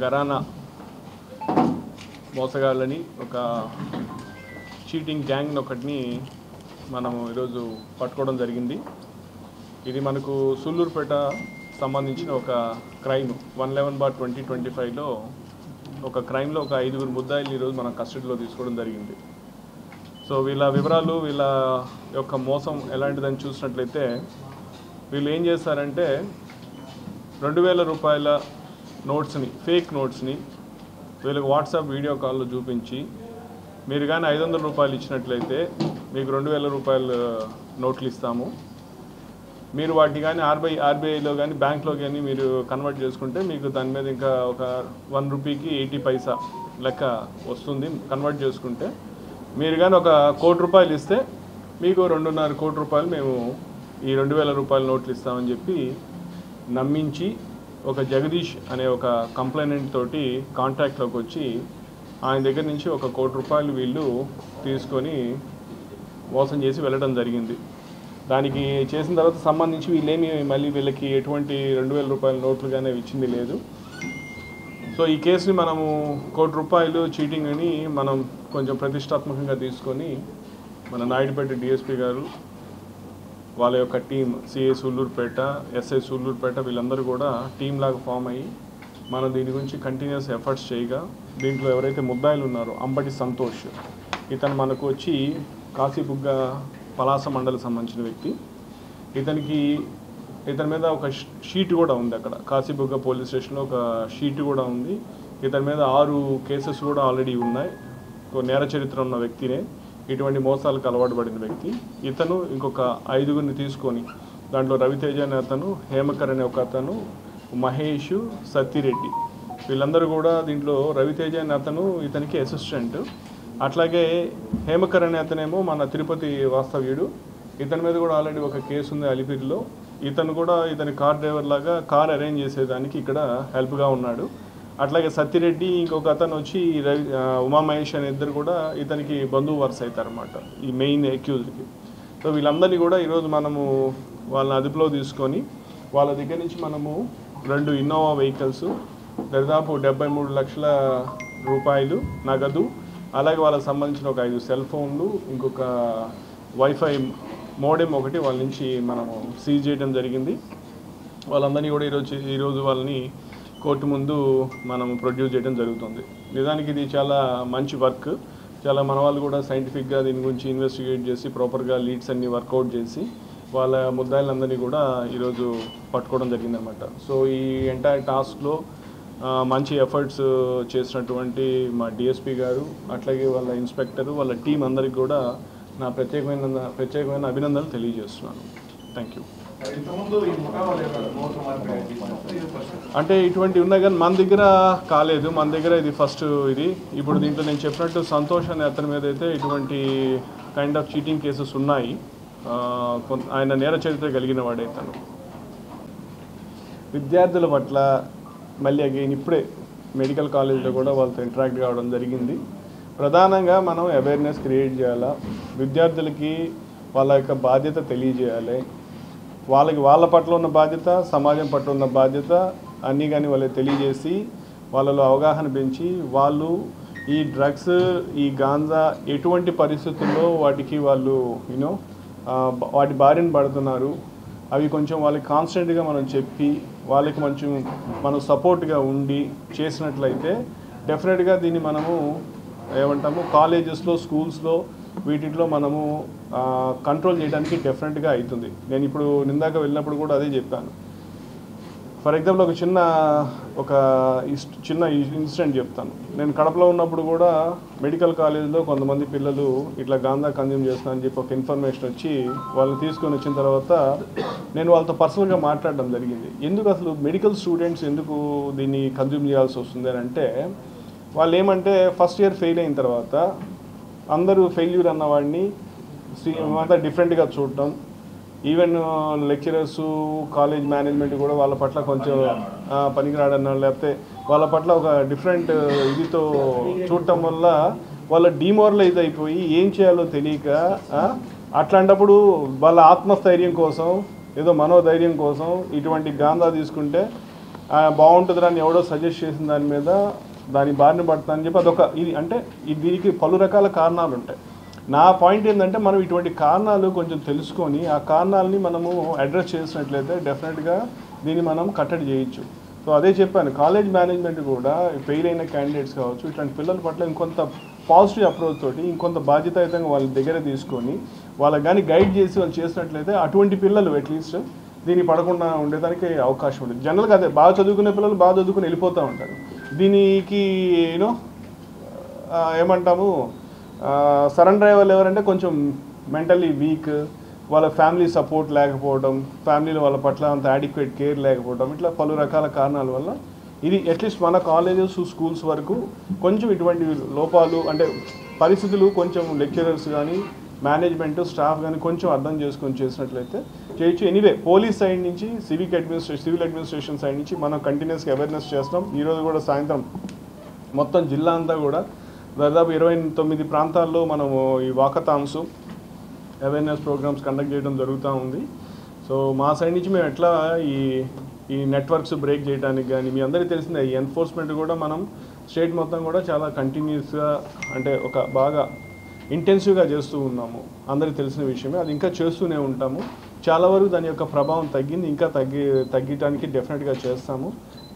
గరానా మోసగాళ్ళని ఒక cheating gang ఒకటిని మనము ఈరోజు పట్టుకోవడం జరిగింది. ఇది మనకు సూళ్ళూరుపేట సంబంధించిన ఒక క్రైమ్ 111/2025లో ఒక క్రైమ్లో ఒక 5 ముద్దాయిల్ని ఈరోజు మనం కస్టడీలో తీసుకోవడం జరిగింది. సో వీళ్ళ వివరాలు, వీళ్ళ యొక్క మోసం ఎలాంటిదని చూసినట్లయితే వీళ్ళు ఏం చేస్తారంటే 2000 రూపాయల నోట్స్ని, ఫేక్ నోట్స్ని వీళ్ళకి వాట్సాప్ వీడియో కాల్లో చూపించి మీరు కానీ 500 రూపాయలు ఇచ్చినట్లయితే మీకు 2000 రూపాయల నోట్లు ఇస్తాము, మీరు వాటిని కానీ ఆర్బీఐలో కానీ బ్యాంక్లో కానీ మీరు కన్వర్ట్ చేసుకుంటే మీకు దాని మీద ఇంకా ఒక 1 రూపీకి 80 పైసా లెక్క వస్తుంది. కన్వర్ట్ చేసుకుంటే మీరు కానీ ఒక 1 కోటి రూపాయలు ఇస్తే మీకు 2.5 కోటి రూపాయలు మేము ఈ 2000 రూపాయల నోట్లు ఇస్తామని చెప్పి నమ్మించి ఒక జగదీష్ అనే ఒక కంప్లైనెంట్ తోటి కాంటాక్ట్లోకి వచ్చి ఆయన దగ్గర నుంచి 1 కోటి రూపాయలు వీళ్ళు తీసుకొని మోసం చేసి వెళ్ళడం జరిగింది. దానికి చేసిన తర్వాత సంబంధించి వీళ్ళేమి మళ్ళీ వీళ్ళకి ఎటువంటి 2000 రూపాయల నోట్లు కానీ ఇచ్చింది లేదు. సో ఈ కేసుని మనము 1 కోటి రూపాయలు చీటింగ్ అని మనం కొంచెం ప్రతిష్టాత్మకంగా తీసుకొని మన నాయుడుపేట డిఎస్పీ గారు, వాళ్ళ యొక్క team, CI Sullurpeta, SI Sullurpeta వీళ్ళందరూ కూడా టీం లాగా ఫామ్ అయ్యి మనం దీని గురించి కంటిన్యూస్ ఎఫర్ట్స్ చేయగా దీంట్లో ఎవరైతే ముద్దాయిలు ఉన్నారో అంబటి సంతోష్, ఇతను మనకు వచ్చి కాశీబుగ్గ పలాస మండలికి సంబంధించిన వ్యక్తి. ఇతని మీద ఒక షీట్ కూడా ఉంది, అక్కడ కాశీబుగ్గ పోలీస్ స్టేషన్లో ఒక షీట్ కూడా ఉంది. ఇతని మీద 6 కేసెస్ కూడా ఆల్రెడీ ఉన్నాయి. నేర చరిత్ర ఉన్న వ్యక్తినే, ఇటువంటి మోసాలకు అలవాటు పడిన వ్యక్తి. ఇతను ఇంకొక 5గురిని తీసుకొని దాంట్లో రవితేజ అనే అతను, హేమకర్ అనే ఒక అతను, మహేష్, సత్తిరెడ్డి వీళ్ళందరూ కూడా దీంట్లో రవితేజ అనే అతను ఇతనికి అసిస్టెంట్, అట్లాగే హేమకర్ అనే అతనేమో మన తిరుపతి వాస్తవ్యుడు. ఇతని మీద కూడా ఆల్రెడీ ఒక కేసు ఉంది అలిపిరిలో. ఇతను కూడా ఇతని కార్ డ్రైవర్ లాగా కార్ అరేంజ్ చేసేదానికి ఇక్కడ హెల్ప్గా ఉన్నాడు. అట్లాగే సత్తిరెడ్డి ఇంకొక అతను వచ్చి ఉమామహేష్ అనే ఇద్దరు కూడా ఇతనికి బంధువు వరుస అవుతారన్నమాట, ఈ మెయిన్ అక్యూజ్డ్కి. సో వీళ్ళందరినీ కూడా ఈరోజు మనము వాళ్ళని అదుపులో తీసుకొని వాళ్ళ దగ్గర నుంచి మనము 2 ఇన్నోవా వెహికల్స్, దాదాపు 73 లక్షల రూపాయలు నగదు, అలాగే వాళ్ళకి సంబంధించిన ఒక 5 సెల్ ఫోన్లు, ఇంకొక వైఫై మోడెం ఒకటి వాళ్ళ నుంచి మనము సీజ్ చేయడం జరిగింది. వాళ్ళందరినీ కూడా ఈరోజు వాళ్ళని కోర్టు ముందు మనం ప్రొడ్యూస్ చేయడం జరుగుతుంది. నిజానికి ఇది చాలా మంచి వర్క్. చాలా మన వాళ్ళు కూడా సైంటిఫిక్గా దీని గురించి ఇన్వెస్టిగేట్ చేసి ప్రాపర్గా లీడ్స్ అన్ని వర్కౌట్ చేసి వాళ్ళ ముద్దాయిలందరినీ కూడా ఈరోజు పట్టుకోవడం జరిగిందనమాట. సో ఈ ఎంటైర్ టాస్క్లో మంచి ఎఫర్ట్స్ చేసినటువంటి మా డిఎస్పీ గారు, అట్లాగే వాళ్ళ ఇన్స్పెక్టరు, వాళ్ళ టీం అందరికి కూడా నా ప్రత్యేకమైన అభినందనలు తెలియజేస్తున్నాను. Thank you. అంటే ఇటువంటి ఉన్నాయి కానీ మన దగ్గర కాలేదు, మన దగ్గర ఇది ఫస్ట్. ఇప్పుడు దీంట్లో నేను చెప్పినట్టు సంతోష్ అనే అతని మీద అయితే ఇటువంటి కైండ్ ఆఫ్ చీటింగ్ కేసెస్ ఉన్నాయి. ఆయన నేర చరిత్ర కలిగిన వాడే. తను విద్యార్థుల పట్ల మళ్ళీ అగైన్ ఇప్పుడే మెడికల్ కాలేజ్లో కూడా వాళ్ళతో ఇంటరాక్ట్ కావడం జరిగింది. ప్రధానంగా మనం అవేర్నెస్ క్రియేట్ చేయాలా, విద్యార్థులకి వాళ్ళ యొక్క బాధ్యత తెలియజేయాలి. వాళ్ళ పట్ల ఉన్న బాధ్యత, సమాజం పట్ల ఉన్న బాధ్యత అన్నీ కానీ వాళ్ళకి తెలియజేసి వాళ్ళలో అవగాహన పెంచి వాళ్ళు ఈ డ్రగ్స్, ఈ గాంజా ఎటువంటి పరిస్థితుల్లో వాటికి వాళ్ళు వాటి బారిన పడుతున్నారు, అవి కొంచెం వాళ్ళకి కాన్స్టెంట్గా మనం చెప్పి వాళ్ళకి మనం సపోర్ట్గా ఉండి చేసినట్లయితే డెఫినెట్గా దీన్ని మనము ఏమంటాము కాలేజెస్లో, స్కూల్స్లో వీటిలో మనము కంట్రోల్ చేయడానికి డెఫినెట్గా అవుతుంది. నేను ఇప్పుడు నిందాక వెళ్ళినప్పుడు కూడా అదే చెప్పాను. ఫర్ ఎగ్జాంపుల్ ఒక చిన్న ఇన్సిడెంట్ చెప్తాను. నేను కడపలో ఉన్నప్పుడు కూడా మెడికల్ కాలేజ్లో కొంతమంది పిల్లలు ఇట్లా గాంజా కన్జ్యూమ్ చేస్తున్నారని చెప్పి ఒక ఇన్ఫర్మేషన్ వచ్చి వాళ్ళని తీసుకొని వచ్చిన తర్వాత నేను వాళ్ళతో పర్సనల్గా మాట్లాడడం జరిగింది. ఎందుకు అసలు మెడికల్ స్టూడెంట్స్ ఎందుకు దీన్ని కన్జ్యూమ్ చేయాల్సి వస్తుంది అని అంటే, వాళ్ళు ఏమంటే ఫస్ట్ ఇయర్ ఫెయిల్ అయిన తర్వాత అందరూ ఫెయిల్యూర్ అన్నవాడిని అంతా డిఫరెంట్గా చూడటం, ఈవెన్ లెక్చరర్సు, కాలేజ్ మేనేజ్మెంట్ కూడా వాళ్ళ పట్ల కొంచెం పనికిరాడన్న, లేకపోతే వాళ్ళ పట్ల ఒక డిఫరెంట్ ఇదితో చూడటం వల్ల వాళ్ళు డిమోరలైజ్ అయిపోయి ఏం చేయాలో తెలియక అట్లాంటప్పుడు వాళ్ళ ఆత్మస్థైర్యం కోసం, ఏదో మనోధైర్యం కోసం ఇటువంటి గాంజా తీసుకుంటే బాగుంటుందిరా అని ఎవడో సజెస్ట్ చేసిన దాని మీద దాని బారిన పడుతుందని చెప్పి అదొక ఇది అంటే దీనికి పలు రకాల కారణాలు ఉంటాయి. నా పాయింట్ ఏంటంటే మనం ఇటువంటి కారణాలు కొంచెం తెలుసుకొని ఆ కారణాలని మనము అడ్రస్ చేసినట్లయితే డెఫినెట్గా దీన్ని మనం కట్టడి చేయొచ్చు. సో అదే చెప్పాను, కాలేజ్ మేనేజ్మెంట్ కూడా ఫెయిల్ అయిన క్యాండిడేట్స్ కావచ్చు ఇట్లాంటి పిల్లల పట్ల ఇంకొంత పాజిటివ్ అప్రోచ్ తోటి ఇంకొంత బాధ్యతాయుతంగా వాళ్ళ దగ్గర తీసుకొని వాళ్ళకి కానీ గైడ్ చేసి వాళ్ళు చేసినట్లయితే అటువంటి పిల్లలు అట్లీస్ట్ దీన్ని పడకుండా ఉండేదానికి అవకాశం ఉంటుంది. జనరల్గా అదే బాగా చదువుకునే పిల్లలు బాగా చదువుకుని వెళ్ళిపోతూ ఉంటారు. దీనికి యూనో ఏమంటాము సరెండర్ అయ్యే వాళ్ళు ఎవరంటే కొంచెం మెంటల్లీ వీక్, వాళ్ళ ఫ్యామిలీ సపోర్ట్ లేకపోవడం, ఫ్యామిలీలో వాళ్ళ పట్ల అంత యాడిక్వేట్ కేర్ లేకపోవడం, ఇట్లా పలు రకాల కారణాల వల్ల ఇది అట్లీస్ట్ మన కాలేజెస్ స్కూల్స్ వరకు కొంచెం ఇటువంటి లోపాలు అంటే పరిస్థితులు కొంచెం లెక్చరర్స్ కానీ మేనేజ్మెంట్ స్టాఫ్ కానీ కొంచెం అర్థం చేసుకొని చేసినట్లయితే చేయొచ్చు. ఎనీవే పోలీస్ సైడ్ నుంచి సివిల్ అడ్మినిస్ట్రేషన్ సైడ్ నుంచి మనం కంటిన్యూస్గా అవేర్నెస్ చేస్తాం. ఈరోజు కూడా సాయంత్రం మొత్తం జిల్లా అంతా కూడా దాదాపు 29 ప్రాంతాల్లో మనము ఈ వాకథాన్స్ అవేర్నెస్ ప్రోగ్రామ్స్ కండక్ట్ చేయడం జరుగుతూ ఉంది. సో మా సైడ్ నుంచి మేము ఎట్లా ఈ నెట్వర్క్స్ బ్రేక్ చేయడానికి కానీ మీ అందరికీ తెలిసిందే ఈ ఎన్ఫోర్స్మెంట్ కూడా మనం స్టేట్ మొత్తం కూడా చాలా కంటిన్యూస్గా అంటే ఒక బాగా ఇంటెన్సివ్గా చేస్తూ ఉన్నాము. అందరికీ తెలిసిన విషయమే, అది ఇంకా చేస్తూనే ఉంటాము. చాలా వరకు దాని యొక్క ప్రభావం తగ్గింది, ఇంకా తగ్గటానికి డెఫినెట్గా చేస్తాము.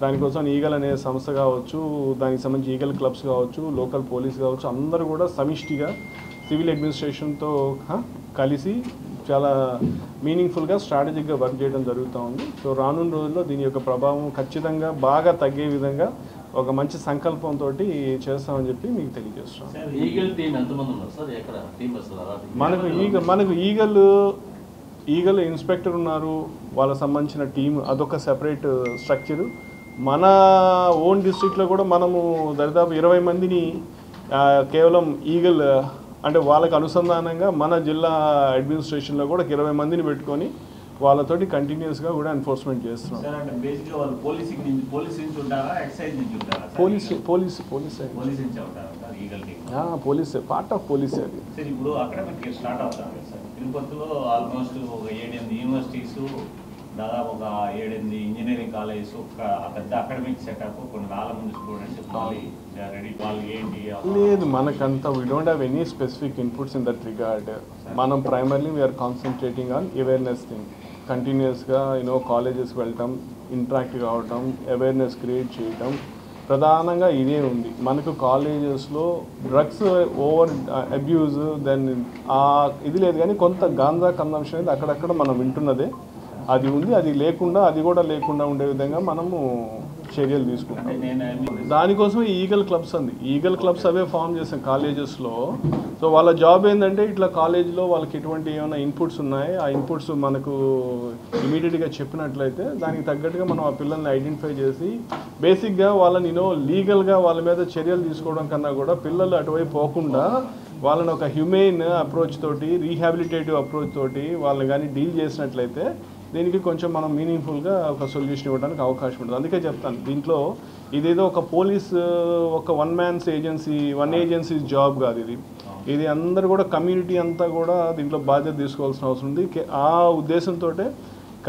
దానికోసం ఈగల్ అనే సంస్థ కావచ్చు, దానికి సంబంధించి ఈగల్ క్లబ్స్ కావచ్చు, లోకల్ పోలీస్ కావచ్చు, అందరూ కూడా సమిష్టిగా సివిల్ అడ్మినిస్ట్రేషన్తో కలిసి చాలా మీనింగ్ఫుల్గా స్ట్రాటజిక్గా వర్క్ చేయడం జరుగుతూ ఉంది. సో రానున్న రోజుల్లో దీని యొక్క ప్రభావం ఖచ్చితంగా బాగా తగ్గే విధంగా ఒక మంచి సంకల్పంతో చేస్తామని చెప్పి మీకు తెలియజేస్తాం. మనకు ఈగల్ ఇన్స్పెక్టర్ ఉన్నారు, వాళ్ళకి సంబంధించిన టీం, అదొక సెపరేట్ స్ట్రక్చరు. మన ఓన్ డిస్ట్రిక్ట్లో కూడా మనము దాదాపు 20 మందిని కేవలం ఈగల్ అంటే వాళ్ళకి అనుసంధానంగా మన జిల్లా అడ్మినిస్ట్రేషన్లో కూడా 20 మందిని పెట్టుకొని వాళ్ళతోటి కంటిన్యూస్గా కూడా ఎన్ఫోర్స్మెంట్ చేస్తున్నాం. పోలీస్ పార్ట్ ఆఫ్ పోలీస్ అది. ఇప్పుడు అక్కడ మనకి స్టార్ట్ అవుతారు సార్. తిరుపతిలో ఆల్మోస్ట్ ఒక 7-8 యూనివర్సిటీస్, దాదాపు ఒక 7-8 ఇంజనీరింగ్ కాలేజెస్, ఒక పెద్ద అకాడమిక్ సెటప్, కొన్ని వేల మంది స్టూడెంట్స్ రెడీ. వాళ్ళు ఏంటి లేదు మనకంతా we don't have any specific inputs in that regard. మనం primarily we are concentrating on awareness thing. కంటిన్యూస్గా కాలేజెస్కి వెళ్ళటం, ఇంటరాక్ట్ కావటం, అవేర్నెస్ క్రియేట్ చేయటం, ప్రధానంగా ఇదే ఉంది. మనకు కాలేజెస్లో డ్రగ్స్ ఓవర్ అబ్యూజ్ దెన్ ఇది లేదు, కానీ కొంత గాంజా కన్సంప్షన్ అనేది అక్కడక్కడ మనం వింటున్నదే అది ఉంది. అది కూడా లేకుండా ఉండే విధంగా మనము చర్యలు తీసుకుంటాం. దానికోసం ఈగల్ క్లబ్స్ ఈగల్ క్లబ్స్ అవే ఫామ్ చేసాం కాలేజెస్లో. సో వాళ్ళ జాబ్ ఏంటంటే ఇట్లా కాలేజీలో వాళ్ళకి ఎటువంటి ఏమైనా ఇన్పుట్స్ ఉన్నాయి, ఆ ఇన్పుట్స్ మనకు ఇమీడియట్గా చెప్పినట్లయితే దానికి తగ్గట్టుగా మనం ఆ పిల్లల్ని ఐడెంటిఫై చేసి బేసిక్గా వాళ్ళని లీగల్గా వాళ్ళ మీద చర్యలు తీసుకోవడం కన్నా కూడా పిల్లలు అటువైపు పోకుండా వాళ్ళని ఒక హ్యూమెయిన్ అప్రోచ్ తోటి, రీహాబిలిటేటివ్ అప్రోచ్ తోటి వాళ్ళని కానీ డీల్ చేసినట్లయితే దీనికి కొంచెం మనం మీనింగ్ఫుల్గా ఒక సొల్యూషన్ ఇవ్వడానికి అవకాశం ఉంటుంది. అందుకే చెప్తాను, దీంట్లో ఇదేదో ఒక పోలీస్ ఒక వన్ ఏజెన్సీ జాబ్ కాదు ఇది అందరూ కూడా కమ్యూనిటీ అంతా కూడా దీంట్లో బాధ్యత తీసుకోవాల్సిన అవసరం ఉంది. ఆ ఉద్దేశంతో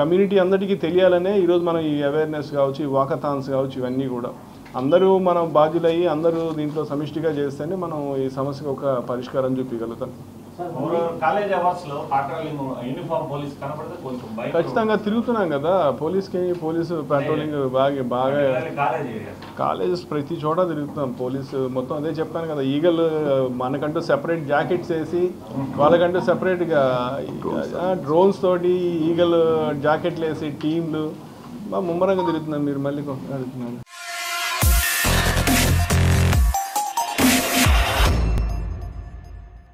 కమ్యూనిటీ అందరికీ తెలియాలనే ఈరోజు మనం ఈ అవేర్నెస్ కావచ్చు, ఈ వాకథాన్స్ కావచ్చు, ఇవన్నీ కూడా అందరూ మనం బాధ్యులయ్యి అందరూ దీంట్లో సమిష్టిగా చేస్తేనే మనం ఈ సమస్యకు ఒక పరిష్కారం చూపించగలుగుతాం. ఖచ్చితంగా తిరుగుతున్నాం కదా, పోలీసు పెట్రోలింగ్ బాగా కాలేజెస్ ప్రతి చోట తిరుగుతున్నాం. పోలీసు మొత్తం అదే చెప్పాను కదా, ఈగల్ మనకంటూ సెపరేట్ జాకెట్స్ వేసి వాళ్ళకంటూ సెపరేట్గా డ్రోన్స్ తోటి ఈగల్ జాకెట్లు వేసి టీంలు ముమ్మరంగా తిరుగుతున్నాం. మీరు మళ్ళీ అడుగుతున్నారు.